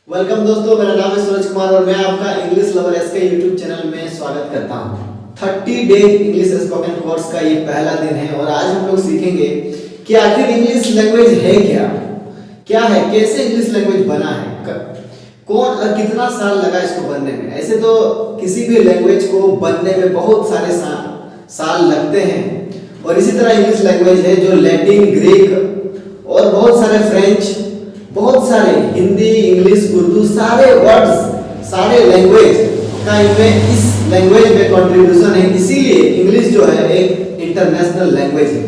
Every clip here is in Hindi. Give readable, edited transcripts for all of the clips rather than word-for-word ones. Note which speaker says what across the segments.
Speaker 1: वेलकम दोस्तों, मेरा नाम है सूरज कुमार और मैं आपका इंग्लिश लवर एस के यूट्यूब चैनल में स्वागत करता हूं। 30 डेज इंग्लिश स्पोकन कोर्स का ये पहला दिन है और आज हम लोग सीखेंगे कि आखिर इंग्लिश लैंग्वेज है क्या है, कैसे इंग्लिश लैंग्वेज बना है, कौन और कितना साल लगा इसको बनने में। ऐसे तो किसी भी लैंग्वेज को बनने में बहुत सारे साल लगते हैं और इसी तरह इंग्लिश लैंग्वेज है जो लैटिन, ग्रीक और बहुत सारे फ्रेंच, बहुत सारे हिंदी, इंग्लिश, उर्दू, सारे वर्ड्स, सारे लैंग्वेज का इनमें इस लैंग्वेज में कंट्रीब्यूशन है। इसीलिए इंग्लिश जो है एक इंटरनेशनल लैंग्वेज है।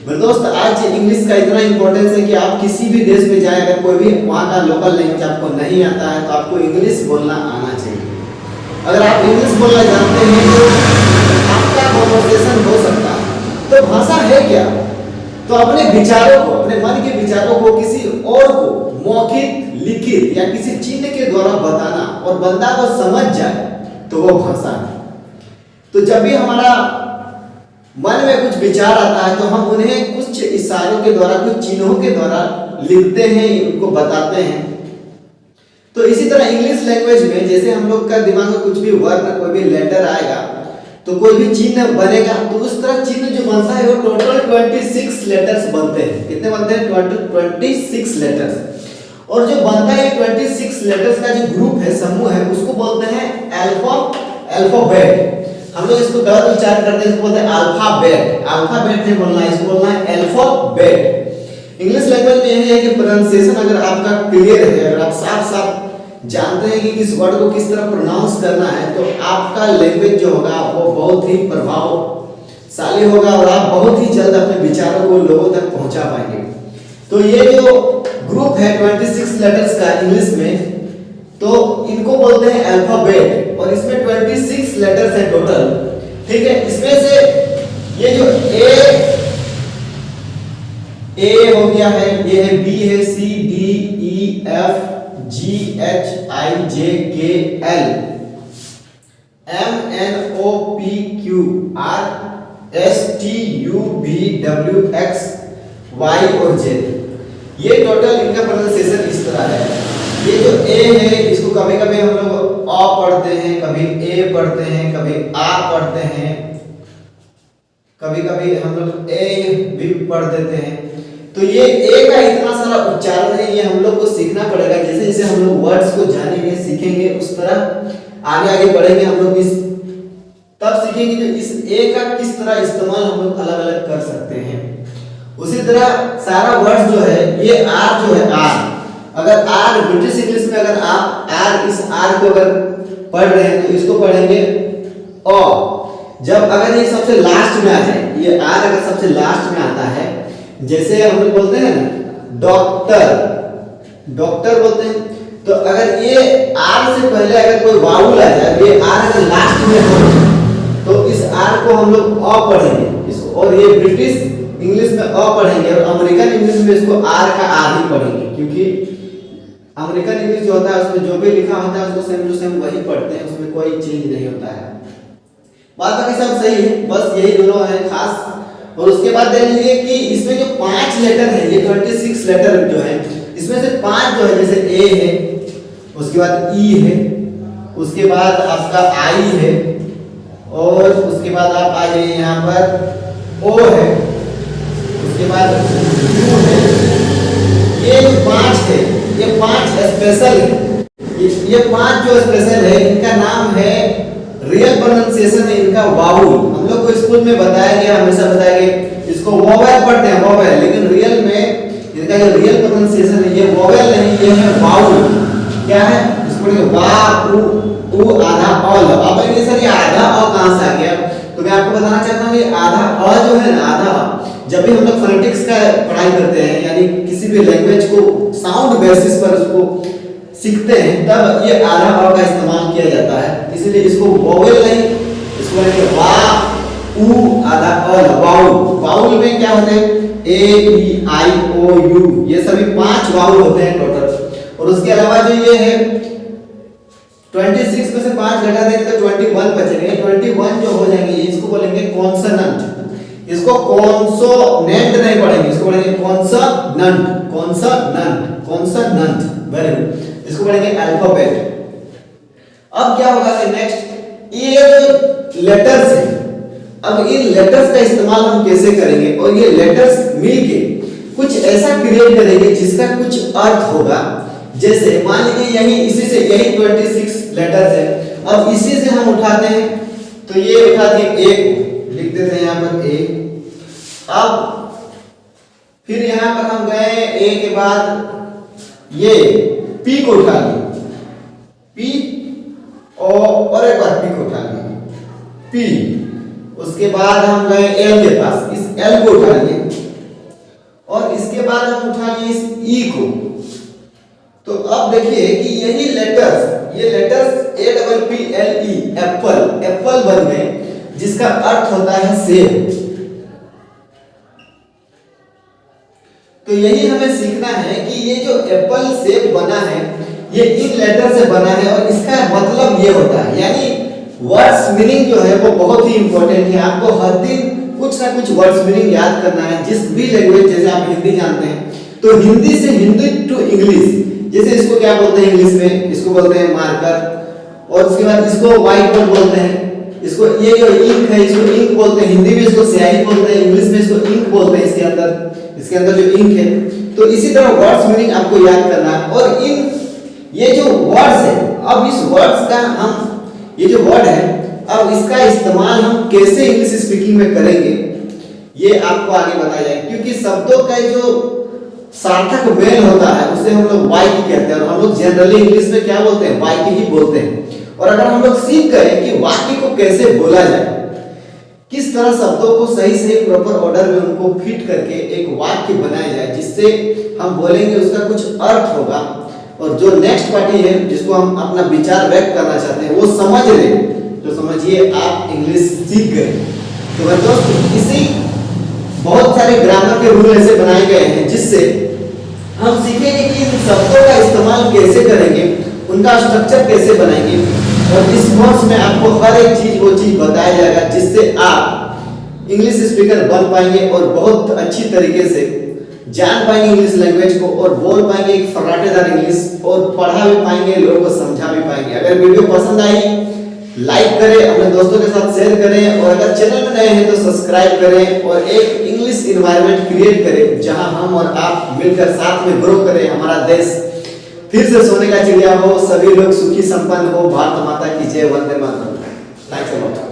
Speaker 1: मेरे दोस्त, आज इंग्लिश का इतना इंपॉर्टेंस है कि आप किसी भी देश में जाए, अगर कोई भी वहाँ का लोकल लैंग्वेज आपको नहीं आता है तो आपको इंग्लिश बोलना आना चाहिए। अगर आप इंग्लिश बोलना जानते हैं तो आपका कन्वर्सेशन हो सकता है। तो भाषा है क्या? तो अपने विचारों को, अपने मन के विचारों को किसी और को मौखिक, लिखित या किसी चिन्ह के द्वारा बताना और बंदा को समझ जाए तो वो भाषा है। तो जब भी हमारा मन में कुछ विचार आता है तो हम उन्हें कुछ इशारों के द्वारा, कुछ चिन्हों के द्वारा लिखते हैं, उनको बताते हैं। तो इसी तरह इंग्लिश लैंग्वेज में जैसे हम लोग का दिमाग में कुछ भी वर्ण, कोई भी लेटर आएगा तो कोई भी चिन्ह बनेगा, तो उस तरह चिन्ह जो बनता है वो टोटल 26 लेटर्स बनते हैं। कितने बनते हैं? 26 लेटर्स। और जो बनता है 26 लेटर्स का जो ग्रुप है, समूह है, उसको बोलते हैं अल्फाबेट। हम लोग इसको गलत उच्चारण करते हैं, इसको बोलते हैं अल्फाबेट। अल्फाबेट नहीं बोलना है, इसको बोलना है अल्फाबेट। इंग्लिश लैंग्वेज में यही है कि प्रोनाउंसिएशन अगर आपका क्लियर है, अगर आप साफ जानते हैं कि किस वर्ड को किस तरह प्रोनाउंस करना है, तो आपका लैंग्वेज जो होगा वो बहुत ही प्रभावशाली होगा और आप बहुत ही जल्द अपने विचारों को लोगों तक पहुंचा पाएंगे। तो ये जो ग्रुप है 26 लेटर्स का इंग्लिश में, तो इनको बोलते हैं अल्फाबेट और इसमें 26 लेटर्स हैं टोटल। ठीक है, इसमें से ये जो ए हो गया है, ये है बी है, C, D, E, F, G, H, I, J, K, L, M, N, O, P, Q, R, S, T, U, V, W, X, Y और Z। ये टोटल इनका प्रोनाउंसिएशन इस तरह है। ये जो A है, इसको कभी कभी हम लोग अ पढ़ते हैं, कभी A पढ़ते हैं, कभी आ पढ़ते हैं, कभी कभी हम लोग A भी पढ़ देते हैं। तो ये ए का इतना सारा उच्चारण है, ये हम लोग को सीखना पड़ेगा। जैसे जैसे हम लोग वर्ड्स को जानेंगे, सीखेंगे, उस तरह आगे बढ़ेंगे। हम लोग इस तब सीखेंगे कि इस ए का किस तरह इस्तेमाल हम लोग अलग अलग कर सकते हैं। उसी तरह सारा वर्ड्स जो है, ये आर जो है, आर, अगर आर ब्रिटिश इंग्लिश में अगर आप आर, इस आर को अगर पढ़ रहे हैं तो इसको पढ़ेंगे ओ। जब अगर ये सबसे लास्ट में आ जाए, ये आर अगर सबसे लास्ट में आता है, जैसे हम लोग बोलते हैं ना डॉक्टर, डॉक्टर बोलते हैं, तो अगर ये आर से पहले अगर कोई वाउल आ जाए, ये आर अगर लास्ट में हो तो इस आर को हम लोग अ पढ़ेंगे इसको, और ये ब्रिटिश इंग्लिश में अ पढ़ेंगे और अमेरिकन इंग्लिश में इसको आर का आर ही पढ़ेंगे, क्योंकि अमेरिकन इंग्लिश जो होता है उसमें जो भी लिखा होता है उसको सेम टू सेम वही पढ़ते हैं, उसमें कोई चेंज नहीं होता है। बात बाकी सब सही है, बस यही दोनों है खास। और उसके बाद देख लीजिए कि इसमें जो 5 लेटर है, ये 26 लेटर जो है, इसमें से 5 जो है, जैसे ए है, उसके बाद ई है, उसके बाद आपका आई है, और उसके बाद आप आ जाइए यहाँ पर ओ है, उसके बाद यू है। ये जो 5 है, ये 5 स्पेशल है। ये 5 जो स्पेशल है, इनका नाम है, रियल प्रोनाउंसिएशन है इनका वाउल। हम लोग को स्कूल में बताया गया, हमेशा बताया गया, इसको वोवेल पढ़ते हैं, वोवेल, लेकिन रियल में इनका जो रियल प्रोनाउंसिएशन है, ये वोवेल नहीं, ये है वाउल। क्या है? इसको पढ़ेंगे वा, उ, आधा अ। अब ये सर ये आधा अ कहां से आ गया? तो मैं आपको बताना चाहता हूं कि आधा अ जो है ना, आधा जब भी हम लोग फोनेटिक्स का पढ़ाई करते हैं, यानी किसी भी लैंग्वेज को साउंड बेसिस पर उसको सीखते हैं, तब ये आधा अ का इस्तेमाल किया जाता है। इसलिए इसको वोवेल नहीं, इसको लेंगे वा, उ, आधा अ, वाउल। वाउल में क्या होते हैं? ए, ई, आई, ओ, यू, ये सभी 5 वाउल होते हैं टोटल। और उसके अलावा जो ये है 26 में से 5 घटा देंगे तो 21 बचेंगे। 21 जो हो जाएंगे, इसको बोलेंगे कॉन्सोनेंट। इसको कॉन्सोनेंट नहीं पढ़ेंगे, इसको पढ़ेंगे consonant, consonant, consonant. Very good. इसको पढ़ेंगे अल्फाबेट। अब क्या होगा कि नेक्स्ट ये जो लेटर्स है, अब इन लेटर्स का इस्तेमाल हम कैसे करेंगे और ये लेटर्स मिलके कुछ ऐसा क्रिएट करेंगे जिसका कुछ अर्थ होगा। जैसे मान लीजिए यही इसी से यही 26 लेटर्स है, अब इसी से हम उठाते हैं तो ये उठाते हैं ए को, लिख देते हैं यहां पर ए। अब फिर यहां पर हम गए ए के बाद ये पी को उठा लिए, पी और एक बार पी को उठा लिए, पी। उसके बाद हम गए एल के पास, इस एल को उठा लिए और इसके बाद हम उठा लिए इस ई को। तो अब देखिए कि यही लेटर्स, ये letters A double P L E, Apple, Apple बन गए जिसका अर्थ होता है सेब। तो यही हमें सीखना है कि ये जो एप्पल सेब बना है ये इन लेटर से बना है और इसका मतलब ये होता है, यानी वर्ड्स मीनिंग जो है वो बहुत ही इंपॉर्टेंट है। आपको हर दिन कुछ ना कुछ वर्ड्स मीनिंग याद करना है जिस भी लैंग्वेज, जैसे आप हिंदी जानते हैं तो हिंदी से हिंदी टू इंग्लिश, जैसे इसको क्या बोलते हैं इंग्लिश में, इसको बोलते हैं मार्कर, और उसके बाद इसको व्हाइट बोर्ड बोलते हैं, इसको ये जो इंक है इसको इंक बोलते हैं, हिंदी में इसको स्याही बोलते हैं, इंग्लिश में इसको इंक बोलते हैं। इसके अंदर जो इंक है, तो इसी तरह वर्ड्स मीनिंग आपको याद करना है। और इन ये जो वर्ड्स है, अब इस वर्ड्स का हम, ये जो वर्ड है अब इसका इस्तेमाल हम कैसे इंग्लिश स्पीकिंग में करेंगे ये आपको आगे बताया जाएगा, क्योंकि शब्दों का जो सार्थक मेल होता है उसे हम लोग वाई की कहते हैं और हम लोग जनरली इंग्लिश में क्या बोलते हैं, वाई की ही बोलते हैं। और अगर हम लोग सीख गए कि वाक्य को कैसे बोला जाए, किस तरह शब्दों को सही सही प्रॉपर ऑर्डर में उनको फिट करके एक वाक्य बनाया जाए जिससे हम बोलेंगे उसका कुछ अर्थ होगा, और जो नेक्स्ट पार्टी है जिसको हम अपना विचार व्यक्त करना चाहते हैं वो समझ ले, तो समझिए आप इंग्लिश सीख गए। तो दोस्तों इसी बहुत सारे ग्रामर के रूल ऐसे बनाए गए हैं जिससे हम सीखेंगे कि इन शब्दों का इस्तेमाल कैसे करेंगे, उनका स्ट्रक्चर कैसे बनाएंगे, और इस कोर्स में आपको हर एक चीज वो चीज बताया जाएगा जिससे आप इंग्लिश स्पीकर बन पाएंगे और बहुत अच्छी तरीके से जान पाएंगे इंग्लिश लैंग्वेज को और बोल पाएंगे एक फर्राटेदार इंग्लिश, और पढ़ा भी पाएंगे, लोगों को समझा भी पाएंगे। अगर वीडियो पसंद आई लाइक करें, अपने दोस्तों के साथ शेयर करें, और अगर चैनल में नए हैं तो सब्सक्राइब करें और एक इंग्लिश एनवायरनमेंट क्रिएट करें जहां हम और आप मिलकर साथ में ग्रो करें। हमारा देश फिर से सोने का चिड़िया हो, सभी लोग सुखी संपन्न हो। भारत माता की जय, Vande Mataram. Thanks a lot.